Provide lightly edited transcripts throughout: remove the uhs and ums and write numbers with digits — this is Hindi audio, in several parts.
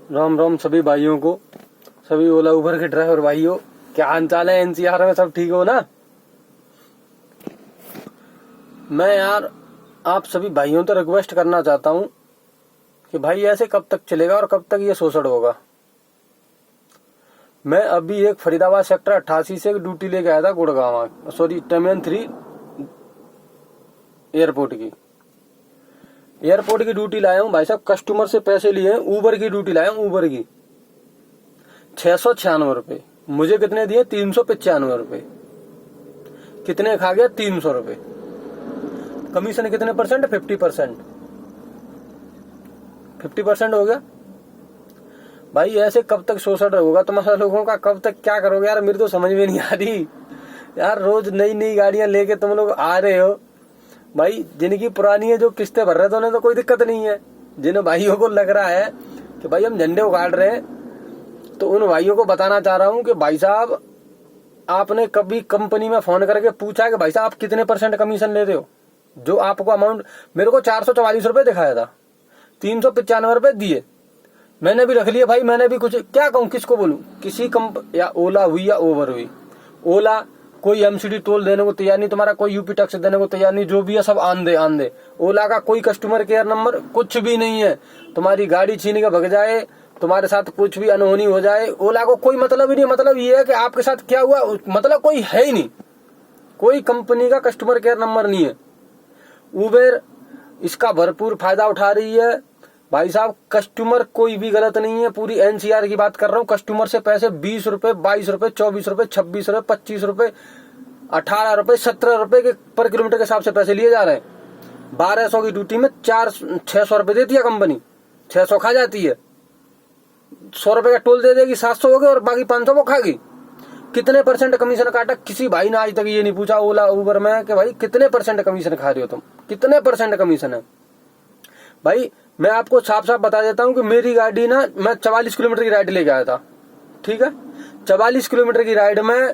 राम राम सभी भाइयों को, सभी ओला उबर के ड्राइवर भाइयों, क्या हाल चाल है? एनसीआर में सब ठीक हो ना? मैं यार आप सभी भाइयों तो रिक्वेस्ट करना चाहता हूँ कि भाई ऐसे कब तक चलेगा और कब तक ये शोषण होगा। मैं अभी एक फरीदाबाद सेक्टर 88 से ड्यूटी लेके आया था गुड़गांव, सॉरी टर्मिनल 3 एयरपोर्ट की ड्यूटी लाया हूँ भाई साहब। कस्टमर से पैसे लिए हैं, ऊबर की ड्यूटी लाया हूँ, ऊबर की 696 रुपए। मुझे कितने दिए? 395 रुपए। कितने खा गया? 300 रुपए। कमीशन कितने परसेंट? 50%। 50% हो गया भाई। ऐसे कब तक शोषण होगा तुम्हारा लोगों का? कब तक क्या करोगे यार? मेरी तो समझ में नहीं आ रही यार। रोज नई नई गाड़ियां लेके तुम लोग आ रहे हो भाई। जिनकी पुरानी है, जो किस्तें भर रहे थे, उन्हें तो कोई दिक्कत नहीं है। जिन भाइयों को लग रहा है कि भाई हम झंडे उगाड़ रहे हैं, तो उन भाइयों को बताना चाह रहा हूं कि भाई साहब, आपने कभी कंपनी में फोन करके पूछा कि भाई साहब आप कितने % कमीशन ले रहे हो? जो आपको अमाउंट मेरे को 444 रुपए दिखाया था, 395 रुपए दिए। मैंने भी रख लिया भाई। मैंने भी कुछ क्या कहूँ, किसको बोलूं? किसी या ओला हुई या ओवर हुई, ओला कोई एमसीडी टोल देने को तैयार नहीं, तुम्हारा कोई यूपी टैक्स देने को तैयार नहीं। जो भी है सब आन दे। ओला का कोई कस्टमर केयर नंबर कुछ भी नहीं है। तुम्हारी गाड़ी छीन के भग जाए, तुम्हारे साथ कुछ भी अनहोनी हो जाए, ओला को कोई मतलब ही नहीं। मतलब ये है कि आपके साथ क्या हुआ, मतलब कोई है ही नहीं। कोई कंपनी का कस्टमर केयर नंबर नहीं है। उबेर इसका भरपूर फायदा उठा रही है भाई साहब। कस्टमर कोई भी गलत नहीं है। पूरी एनसीआर की बात कर रहा हूँ। कस्टमर से पैसे 20 रुपए, 22 रुपए, 24 रुपए, 26 रुपए, 25 रुपए, 18 रुपए, 17 रुपए के पर किलोमीटर के हिसाब से पैसे लिए जा रहे हैं। 1200 की ड्यूटी में 600 रुपए देती है कंपनी। 600 खा जाती है। 100 रुपए का टोल दे देगी, 700 हो गए, और बाकी 500 वो खागी। कितने % कमीशन काटा? किसी भाई ने आज तक ये नहीं पूछा ओला उबर में कि भाई कितने % कमीशन खा रहे हो तुम, कितने % कमीशन है भाई। मैं आपको साफ साफ बता देता हूं कि मेरी गाड़ी ना, मैं 44 किलोमीटर की राइड लेके आया था, ठीक है। 44 किलोमीटर की राइड में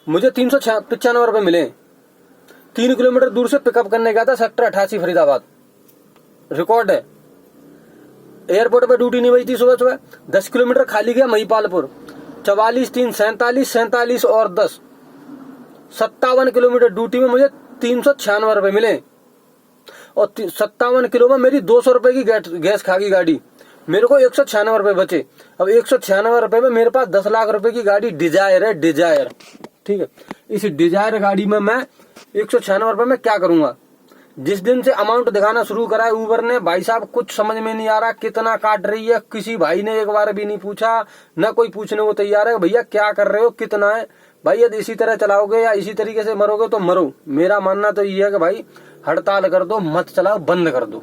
मुझे 395 रुपए मिले। 3 किलोमीटर दूर से पिकअप करने गया था, सेक्टर 88 फरीदाबाद, रिकॉर्ड है। एयरपोर्ट पे ड्यूटी नहीं बची थी सुबह। 10 किलोमीटर खाली गया महिपालपुर। 44, 3, 47, 47 और 10, 57 किलोमीटर ड्यूटी में मुझे 396 रुपए मिले। और 57 किलो में मेरी 200 रुपए की गैस खा गई गाड़ी। मेरे को 196 रुपए बचे। अब 196 रुपए में मेरे पास 10 लाख रुपए की गाड़ी डिजायर है, डिजायर, ठीक है। इस डिजायर गाड़ी में मैं 196 रुपए में क्या करूंगा? जिस दिन से अमाउंट दिखाना शुरू करा है उबर ने भाई साहब, कुछ समझ में नहीं आ रहा कितना काट रही है। किसी भाई ने एक बार भी नहीं पूछा, न कोई पूछने को तैयार है भैया क्या कर रहे हो, कितना है भाई। यदि इसी तरह चलाओगे या इसी तरीके से मरोगे तो मरो। मेरा मानना तो ये है कि भाई हड़ताल कर दो, मत चलाओ, बंद कर दो।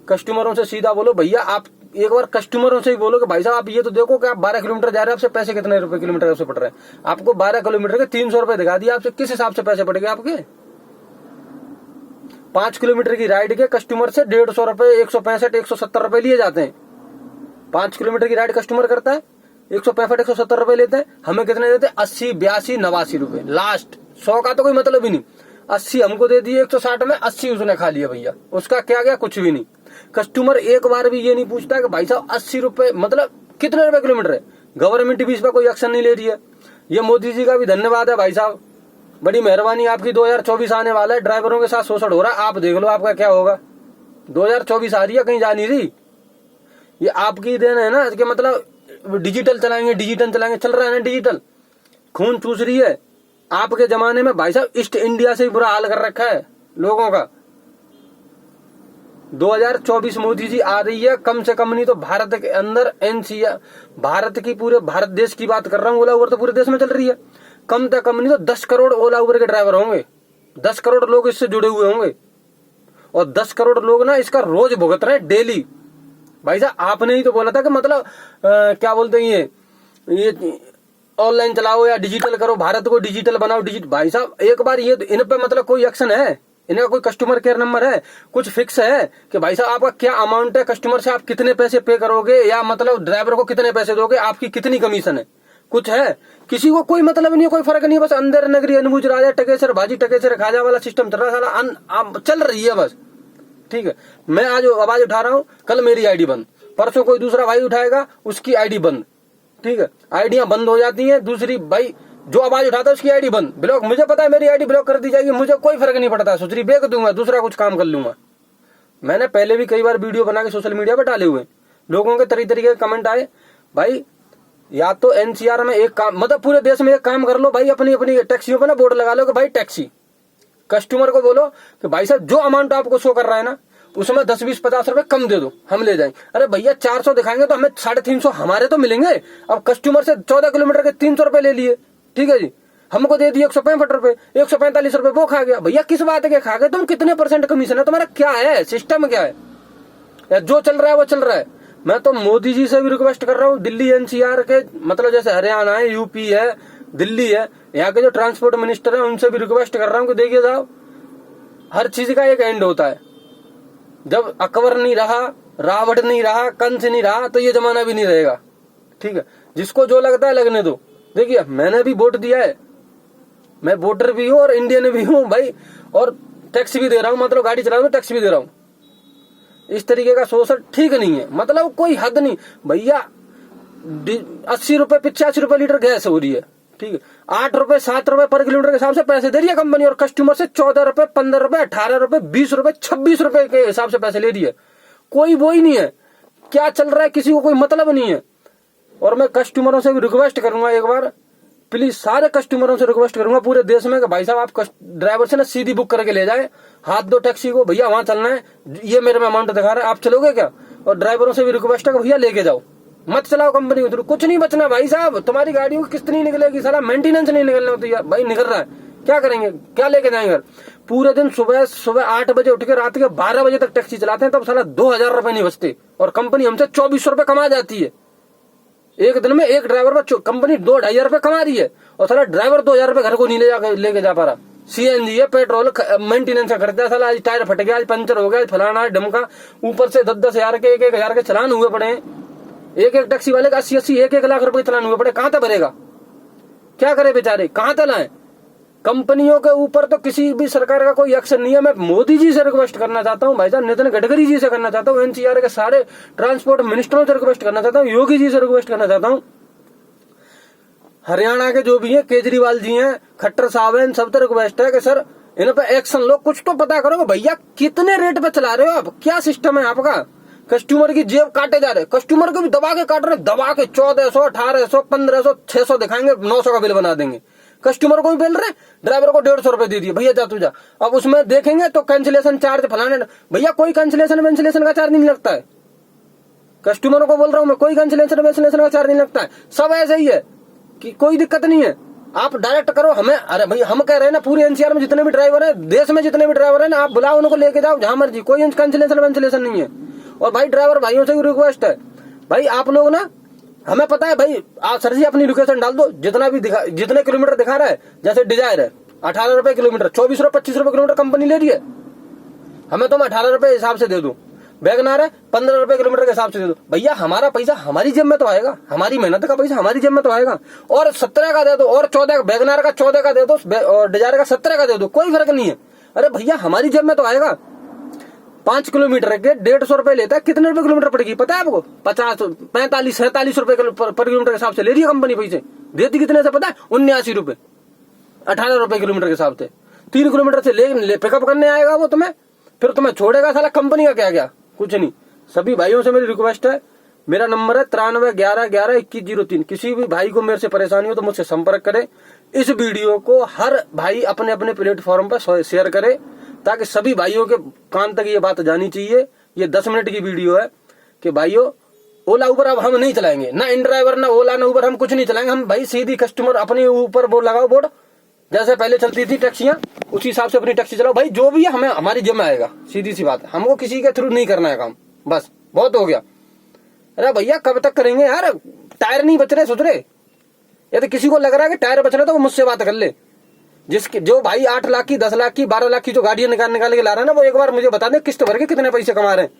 कस्टमरों से सीधा बोलो भैया। आप एक बार कस्टमरों से ही बोलो कि भाई साहब आप ये तो देखो कि आप 12 किलोमीटर जा रहे हैं, आपसे पैसे कितने रुपए किलोमीटर से पड़ रहे हैं? आपको 12 किलोमीटर के 300 रुपए दिखा दिया, आपसे किस हिसाब से पैसे पड़ गए आपके? 5 किलोमीटर की राइड के कस्टमर से 150 रुपए, 165, 170 रुपए लिए जाते हैं। 5 किलोमीटर की राइड कस्टमर करता है, 165, 170 रुपए लेते हैं। हमें कितने देते हैं? 80, 82, 89 रुपए लास्ट। 100 का तो कोई मतलब ही नहीं। 80 हमको दे दिए, 160 में 80 उसने खा लिया भैया। उसका क्या गया? कुछ भी नहीं। कस्टमर एक बार भी ये नहीं पूछता कि भाई साहब 80 रुपए मतलब कितने रुपए किलोमीटर है। गवर्नमेंट भी इस पर कोई एक्शन नहीं ले रही है। ये मोदी जी का भी धन्यवाद है भाई साहब, बड़ी मेहरबानी आपकी। 2024 आने वाला है, ड्राइवरों के साथ शोषण हो रहा है। आप देख लो आपका क्या होगा। 2024 आ रही है, कहीं जा नहीं रही। ये आपकी देन है ना कि मतलब डिजिटल चलाएंगे, डिजिटल चलाएंगे। चल रहा है ना डिजिटल, खून चूस रही है। आपके जमाने में भाई साहब ईस्ट इंडिया से ही बुरा हाल कर रखा है लोगों का। 2024 मोदी जी आ रही है, कम से कम नहीं तो भारत के अंदर एनसीआर, भारत की, पूरे भारत देश की बात कर रहा हूँ। ओला उबर तो पूरे देश में चल रही है। कम से कम नहीं तो 10 करोड़ ओला उबर के ड्राइवर होंगे। 10 करोड़ लोग इससे जुड़े हुए होंगे। और 10 करोड़ लोग ना इसका रोज भुगत रहे हैं, डेली। भाई साहब आपने ही तो बोला था कि मतलब क्या बोलते हैं, ये ऑनलाइन चलाओ या डिजिटल करो, भारत को डिजिटल बनाओ। भाई साहब एक बार ये इन पे मतलब कोई एक्शन है? इनका कोई कस्टमर केयर नंबर है? कुछ फिक्स है कि भाई साहब आपका क्या अमाउंट है, कस्टमर से आप कितने पैसे पे करोगे, या मतलब ड्राइवर को कितने पैसे दोगे, आपकी कितनी कमीशन है? कुछ है? किसी को कोई मतलब नहीं है, कोई फर्क नहीं है। बस अंदर नगरी अनबुझ राजा टकेसर भाजी टकेसर खाजा वाला सिस्टम चल रहा है, चल रही है बस, ठीक है, मैं आज आवाज उठा रहा हूँ, कल मेरी आईडी बंद, परसों कोई दूसरा भाई उठाएगा उसकी आईडी बंद, ठीक है, आईडियां बंद हो जाती हैं। दूसरी भाई जो आवाज उठाता है उसकी आईडी बंद, ब्लॉक, मुझे पता है मेरी आईडी ब्लॉक कर दी जाएगी, मुझे कोई फर्क नहीं पड़ता, सुचरी बेच दूंगा, दूसरा कुछ काम कर लूंगा। मैंने पहले भी कई बार वीडियो बना के सोशल मीडिया पर डाले हुए, लोगों के तरीके के कमेंट आए, भाई या तो एनसीआर में एक काम, मतलब पूरे देश में एक काम कर लो भाई, अपनी अपनी टैक्सियों पे ना बोर्ड लगा लो कि भाई टैक्सी, कस्टमर को बोलो कि भाई साहब जो अमाउंट आपको शो कर रहा है ना उसमें 10, 20, 50 रुपए कम दे दो, हम ले जाएंगे। अरे भैया 400 दिखाएंगे तो हमें 350 हमारे तो मिलेंगे। अब कस्टमर से 14 किलोमीटर के 300 रुपए ले लिए, ठीक है जी, हमको दे दिए 165 रुपए, 145 रुपए वो खा गया। भैया किस बात के खा गए तुम, कितने % कमीशन है तुम्हारा, क्या है सिस्टम, क्या है, या जो चल रहा है वो चल रहा है। मैं तो मोदी जी से भी रिक्वेस्ट कर रहा हूँ, दिल्ली एनसीआर के, मतलब जैसे हरियाणा है, यूपी है, दिल्ली है, यहाँ के जो ट्रांसपोर्ट मिनिस्टर है उनसे भी रिक्वेस्ट कर रहा हूँ कि देखिए साहब, हर चीज का एक एंड होता है। जब अकबर नहीं रहा, रावण नहीं रहा, कंस नहीं रहा, तो ये जमाना भी नहीं रहेगा, ठीक है। जिसको जो लगता है लगने दो। देखिए मैंने भी वोट दिया है, मैं वोटर भी हूँ और इंडियन भी हूँ भाई, और टैक्स भी दे रहा हूँ, मतलब गाड़ी चला रहा हूँ टैक्स भी दे रहा हूँ। इस तरीके का शोषण ठीक नहीं है, मतलब कोई हद नहीं भैया। 80 रुपए 85 रुपए लीटर गैस हो रही है, ठीक है, 8 रुपए 7 रुपए पर किलोमीटर के हिसाब से पैसे दे रही है कंपनी, और कस्टमर से 14 रुपए 15 रुपए 18 रुपए 20 रुपए 26 रुपए के हिसाब से पैसे ले रही है। कोई वो ही नहीं है, क्या चल रहा है किसी को कोई मतलब नहीं है। और मैं कस्टमरों से भी रिक्वेस्ट करूंगा, एक बार प्लीज सारे कस्टमरों से रिक्वेस्ट करूंगा पूरे देश में कि भाई साहब आप ड्राइवर से ना सीधी बुक करके ले जाए, हाथ दो टैक्सी को, भैया वहां चलना है, ये मेरे में अमाउंट दिखा रहा है, आप चलोगे क्या। और ड्राइवरों से भी रिक्वेस्ट है कि भैया लेके जाओ, मत चलाओ कंपनी को थ्रू, कुछ नहीं बचना भाई साहब, तुम्हारी गाड़ियों की किस्त नहीं निकलेगी, साला मेंटेनेंस नहीं निकलने तो यार भाई निकल रहा है, क्या करेंगे, क्या लेके जाएंगे। पूरे दिन सुबह 8 बजे उठ के रात के 12 बजे तक टैक्सी चलाते हैं, तब साला 2000 रुपए नहीं बचते, और कंपनी हमसे 2400 रुपए कमा जाती है। एक दिन में एक ड्राइवर पर कंपनी 2-2,500 रुपए कमा रही है, और साला ड्राइवर 2000 रुपए घर को नहीं लेके जा पा रहा। सीएनजी है, पेट्रोल, मेंटेनेंस का खर्चा, साला आज टायर फट गया, आज पंचर हो गया, फलाना ढमका, ऊपर से 10-10 हजार के 1-1 हजार के चलान हुए पड़े हैं। एक टैक्सी वाले का 80-80 1-1 लाख रुपए चलान हुए पड़े, कहां तक भरेगा, क्या करे बेचारे, कहां तक लाए। कंपनियों के ऊपर तो किसी भी सरकार का कोई एक्शन नहीं है। मैं मोदी जी से रिक्वेस्ट करना चाहता हूँ, भाई साहब नितिन गडकरी जी से करना चाहता हूँ, एनसीआर के सारे ट्रांसपोर्ट मिनिस्टरों से रिक्वेस्ट करना चाहता हूँ, योगी जी से रिक्वेस्ट करना चाहता हूँ, हरियाणा के जो भी है, केजरीवाल जी हैं, खट्टर साहब हैं, इन सब से रिक्वेस्ट है कि सर इन पे एक्शन लो, कुछ तो पता करो भैया कितने रेट पे चला रहे हो आप, क्या सिस्टम है आपका। कस्टमर की जेब काटे जा रहे, कस्टमर को भी दबा के काट रहे, दबा के 1400 1800 1500 600 दिखाएंगे, 900 का बिल बना देंगे। कस्टमर को भी बिल रहे, ड्राइवर को 150 रुपए दे दिए, भैया जा तू जा। अब उसमें देखेंगे तो कैंसिलेशन चार्ज फलाने, भैया कोई कैंसिलेशन का चार्ज नहीं लगता है। कस्टमरों को बोल रहा हूं मैं, कोई कैंसिलेशन का चार्ज नहीं लगता है, सब ऐसे ही है कि कोई दिक्कत नहीं है, आप डायरेक्ट करो हमें। अरे भाई हम कह रहे हैं ना, पूरे एनसीआर में जितने भी ड्राइवर है, देश में जितने भी ड्राइवर है ना, आप बुलाओ उनको, लेके जाओ जहां मर्जी, कोई कैंसिलेशन नहीं है। और भाई ड्राइवर भाइयों से भी रिक्वेस्ट है, भाई आप लोग ना, हमें पता है भाई, आप सर जी अपनी लोकेशन डाल दो, जितने किलोमीटर दिखा रहा है, जैसे डिजायर है 18 रुपए किलोमीटर, 24 रुपए 25 रुपए किलोमीटर कंपनी ले रही है, हमें तुम 18 रुपए हिसाब से दे दो। वैगनार है 15 रुपए किलोमीटर के हिसाब से दे दो, भैया हमारा पैसा हमारी जेब में तो आएगा, हमारी मेहनत का पैसा हमारी जेब में तो आएगा। और 17 का दे दो, और 14, वैगनार का 14 का दे दो, और डिजायर का 17 का दे दो, कोई फर्क नहीं है। अरे भैया हमारी जेब में तो आएगा। 5 किलोमीटर के 150 रुपए लेता है, कितने रुपए किलोमीटर पड़ेगी पता है आपको, 50 45 47 रुपए पर किलोमीटर के हिसाब से ले रही है कंपनी पैसे, देती कितने से पता है, 79 रुपए 18 रुपए किलोमीटर के हिसाब से। 3 किलोमीटर से ले पिकअप करने आएगा वो तुम्हें, फिर तुम्हें छोड़ेगा, साला कंपनी का क्या गया, कुछ नहीं। सभी भाइयों से मेरी रिक्वेस्ट है, मेरा नंबर है 93 11 11 2103, किसी भी भाई को मेरे से परेशानी हो तो मुझसे संपर्क करे। इस वीडियो को हर भाई अपने अपने प्लेटफॉर्म पर शेयर करे, ताकि सभी भाइयों के कान तक ये बात जानी चाहिए। ये 10 मिनट की वीडियो है कि भाइयों ओला उबर अब हम नहीं चलाएंगे, ना इन ड्राइवर ना ओला ना उबर, हम कुछ नहीं चलाएंगे। हम भाई सीधी कस्टमर अपने ऊपर वो लगाओ बोर्ड, जैसे पहले चलती थी टैक्सियां, उसी हिसाब से अपनी टैक्सी चलाओ। भाई जो भी है हमें हमारी जेब में आएगा, सीधी सी बात है, हमको किसी के थ्रू नहीं करना है काम, बस बहुत हो गया। अरे भैया कब तक करेंगे यार, टायर नहीं बच रहे सुधरे। यदि किसी को लग रहा है कि टायर बच रहे तो वो मुझसे बात कर ले। जिसके जो भाई 8 लाख की 10 लाख की 12 लाख की जो गाड़ियां निकाल के ला रहा है ना, वो एक बार मुझे बता दे किस्त भर के कितने पैसे कमा रहे हैं।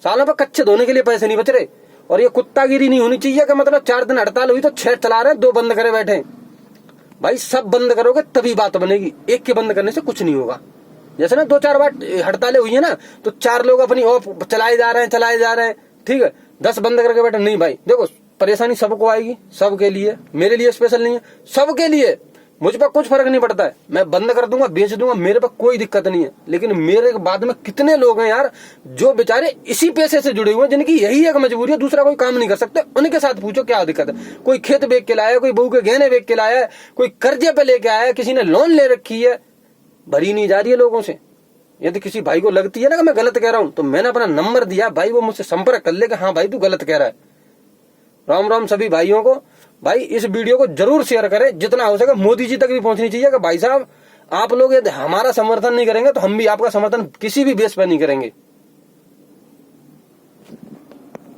सालों पर कच्चे धोने के लिए पैसे नहीं बच रहे। और ये कुत्तागिरी नहीं होनी चाहिए कि मतलब 4 दिन हड़ताल हुई तो 6 चला रहे हैं, 2 बंद करे बैठे। भाई सब बंद करोगे तभी बात बनेगी, एक के बंद करने से कुछ नहीं होगा। जैसे ना 2-4 बार हड़तालें हुई है ना, तो 4 लोग अपनी ऑफ चलाए जा रहे हैं, ठीक है, 10 बंद करके बैठे। नहीं भाई देखो, परेशानी सबको आएगी, सबके लिए, मेरे लिए स्पेशल नहीं है, सबके लिए। मुझ पर कुछ फर्क नहीं पड़ता है, मैं बंद कर दूंगा, बेच दूंगा, मेरे पर कोई दिक्कत नहीं है। लेकिन मेरे बाद में कितने लोग हैं यार जो बेचारे इसी पैसे से जुड़े हुए हैं, जिनकी यही एक मजबूरी है, दूसरा कोई काम नहीं कर सकते। उनके साथ पूछो क्या दिक्कत है। कोई खेत बेच के लाया, कोई बहू के गहने बेच के लाया, कोई कर्जे पे लेके आया, किसी ने लोन ले रखी है, भरी नहीं जा रही है लोगों से। यदि किसी भाई को लगती है ना कि मैं गलत कह रहा हूं, तो मैंने अपना नंबर दिया भाई, वो मुझसे संपर्क कर ले कि हाँ भाई तू गलत कह रहा है। राम राम सभी भाइयों को। भाई इस वीडियो को जरूर शेयर करें, जितना हो सके मोदी जी तक भी पहुंचनी चाहिए कि भाई साहब आप लोग यदि हमारा समर्थन नहीं करेंगे तो हम भी आपका समर्थन किसी भी बेस पर नहीं करेंगे।